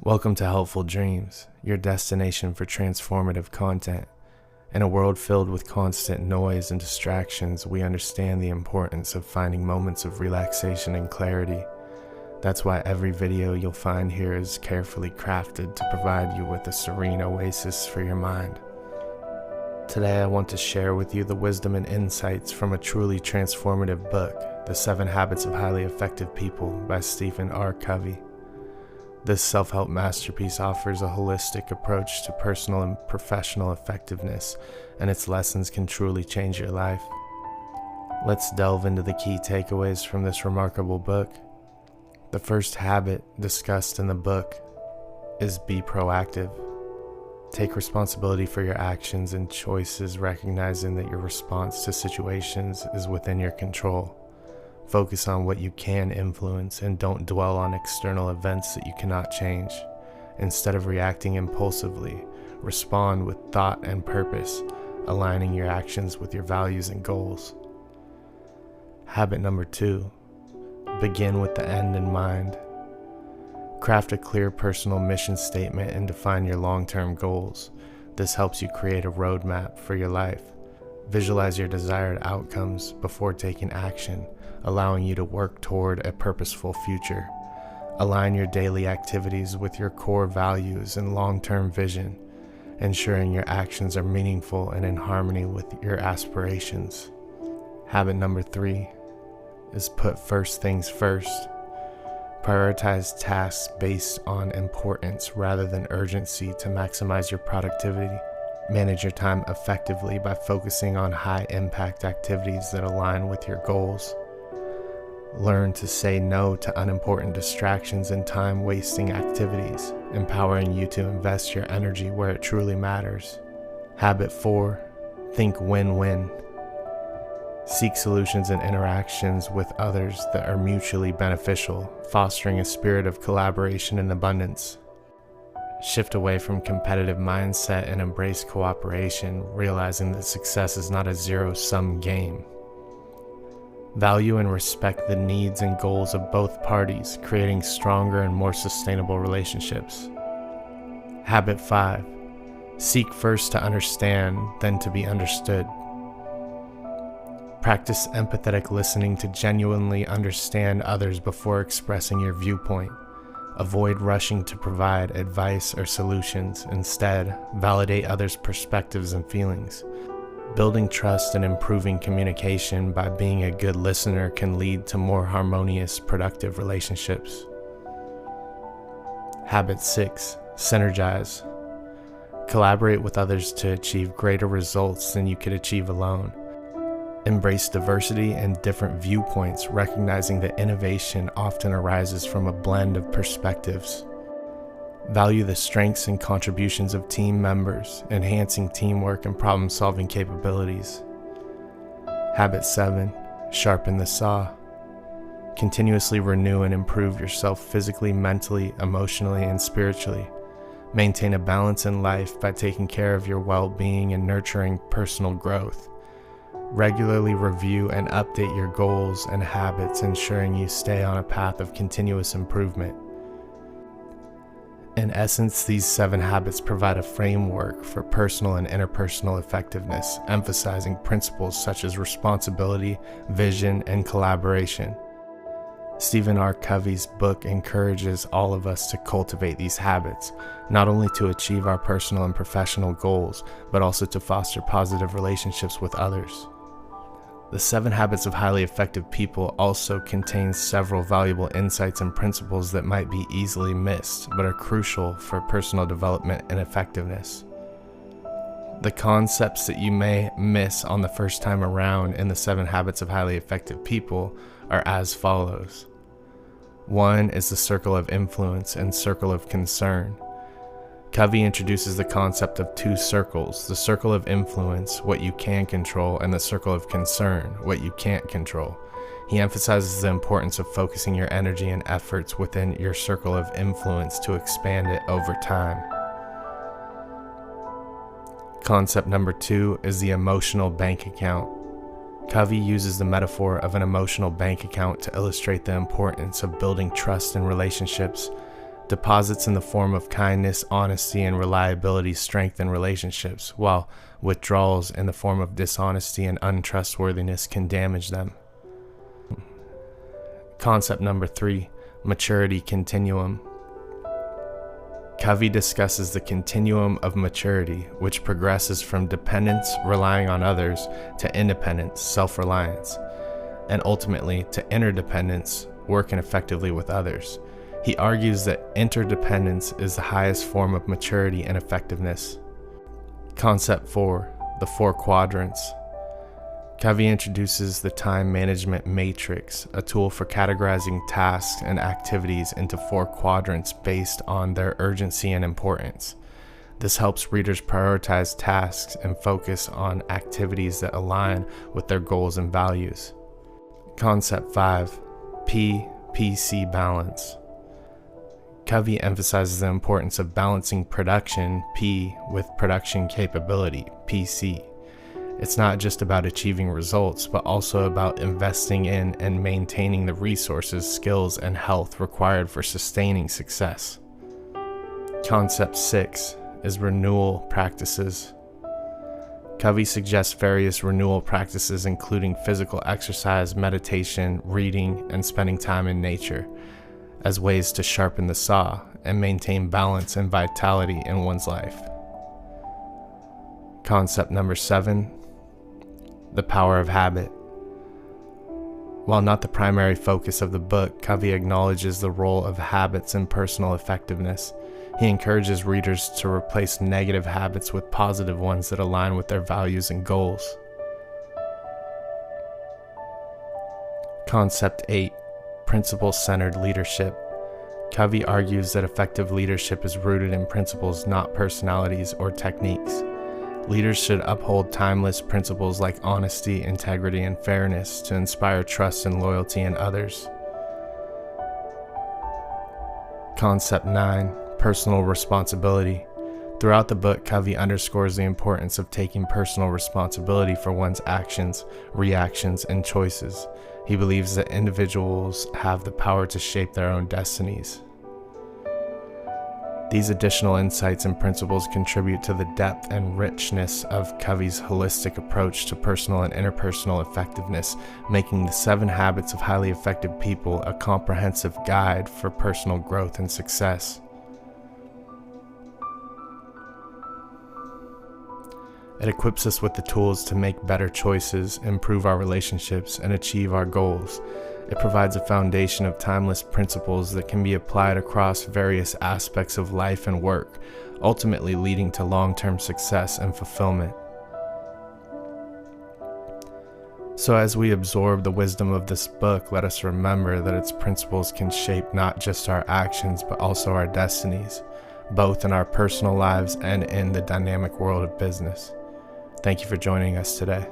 Welcome to Helpful Dreams, your destination for transformative content. In a world filled with constant noise and distractions, we understand the importance of finding moments of relaxation and clarity. That's why every video you'll find here is carefully crafted to provide you with a serene oasis for your mind. Today I want to share with you the wisdom and insights from a truly transformative book, The 7 Habits of Highly Effective People by Stephen R. Covey. This self-help masterpiece offers a holistic approach to personal and professional effectiveness, and its lessons can truly change your life. Let's delve into the key takeaways from this remarkable book. The first habit discussed in the book is be proactive. Take responsibility for your actions and choices, recognizing that your response to situations is within your control. Focus on what you can influence and don't dwell on external events that you cannot change. Instead of reacting impulsively, respond with thought and purpose, aligning your actions with your values and goals. Habit number 2, begin with the end in mind. Craft a clear personal mission statement and define your long-term goals. This helps you create a roadmap for your life. Visualize your desired outcomes before taking action, allowing you to work toward a purposeful future. Align your daily activities with your core values and long-term vision, ensuring your actions are meaningful and in harmony with your aspirations. Habit number 3 is put first things first. Prioritize tasks based on importance rather than urgency to maximize your productivity. Manage your time effectively by focusing on high-impact activities that align with your goals. Learn to say no to unimportant distractions and time-wasting activities, empowering you to invest your energy where it truly matters. Habit 4, think win-win. Seek solutions and interactions with others that are mutually beneficial, fostering a spirit of collaboration and abundance. Shift away from competitive mindset and embrace cooperation, realizing that success is not a zero-sum game. Value and respect the needs and goals of both parties, creating stronger and more sustainable relationships. Habit 5, seek first to understand, then to be understood. Practice empathetic listening to genuinely understand others before expressing your viewpoint. Avoid rushing to provide advice or solutions. Instead, validate others' perspectives and feelings. Building trust and improving communication by being a good listener can lead to more harmonious, productive relationships. Habit 6, synergize. Collaborate with others to achieve greater results than you could achieve alone. Embrace diversity and different viewpoints, recognizing that innovation often arises from a blend of perspectives. Value the strengths and contributions of team members, enhancing teamwork and problem-solving capabilities. Habit 7, sharpen the saw. Continuously renew and improve yourself physically, mentally, emotionally, and spiritually. Maintain a balance in life by taking care of your well-being and nurturing personal growth. Regularly review and update your goals and habits, ensuring you stay on a path of continuous improvement. In essence, these 7 habits provide a framework for personal and interpersonal effectiveness, emphasizing principles such as responsibility, vision, and collaboration. Stephen R. Covey's book encourages all of us to cultivate these habits, not only to achieve our personal and professional goals, but also to foster positive relationships with others. The 7 Habits of Highly Effective People also contains several valuable insights and principles that might be easily missed, but are crucial for personal development and effectiveness. The concepts that you may miss on the first time around in the 7 Habits of Highly Effective People are as follows. 1 is the circle of influence and circle of concern. Covey introduces the concept of 2 circles, the circle of influence, what you can control, and the circle of concern, what you can't control. He emphasizes the importance of focusing your energy and efforts within your circle of influence to expand it over time. Concept number 2 is the emotional bank account. Covey uses the metaphor of an emotional bank account to illustrate the importance of building trust in relationships. Deposits in the form of kindness, honesty, and reliability strengthen relationships, while withdrawals in the form of dishonesty and untrustworthiness can damage them. Concept number 3, Maturity Continuum. Covey discusses the continuum of maturity, which progresses from dependence, relying on others, to independence, self-reliance, and ultimately to interdependence, working effectively with others. He argues that interdependence is the highest form of maturity and effectiveness. Concept 4, the 4 quadrants. Covey introduces the time management matrix, a tool for categorizing tasks and activities into 4 quadrants based on their urgency and importance. This helps readers prioritize tasks and focus on activities that align with their goals and values. Concept 5, PC balance. Covey emphasizes the importance of balancing production, P, with production capability, PC. It's not just about achieving results, but also about investing in and maintaining the resources, skills, and health required for sustaining success. Concept 6 is renewal practices. Covey suggests various renewal practices, including physical exercise, meditation, reading, and spending time in nature, as ways to sharpen the saw and maintain balance and vitality in one's life. Concept number 7, the power of habit. While not the primary focus of the book, Covey acknowledges the role of habits in personal effectiveness. He encourages readers to replace negative habits with positive ones that align with their values and goals. Concept 8, principle-centered leadership. Covey argues that effective leadership is rooted in principles, not personalities or techniques. Leaders should uphold timeless principles like honesty, integrity, and fairness to inspire trust and loyalty in others. Concept 9, personal responsibility. Throughout the book, Covey underscores the importance of taking personal responsibility for one's actions, reactions, and choices. He believes that individuals have the power to shape their own destinies. These additional insights and principles contribute to the depth and richness of Covey's holistic approach to personal and interpersonal effectiveness, making the 7 Habits of Highly Effective People a comprehensive guide for personal growth and success. It equips us with the tools to make better choices, improve our relationships, and achieve our goals. It provides a foundation of timeless principles that can be applied across various aspects of life and work, ultimately leading to long-term success and fulfillment. So as we absorb the wisdom of this book, let us remember that its principles can shape not just our actions, but also our destinies, both in our personal lives and in the dynamic world of business. Thank you for joining us today.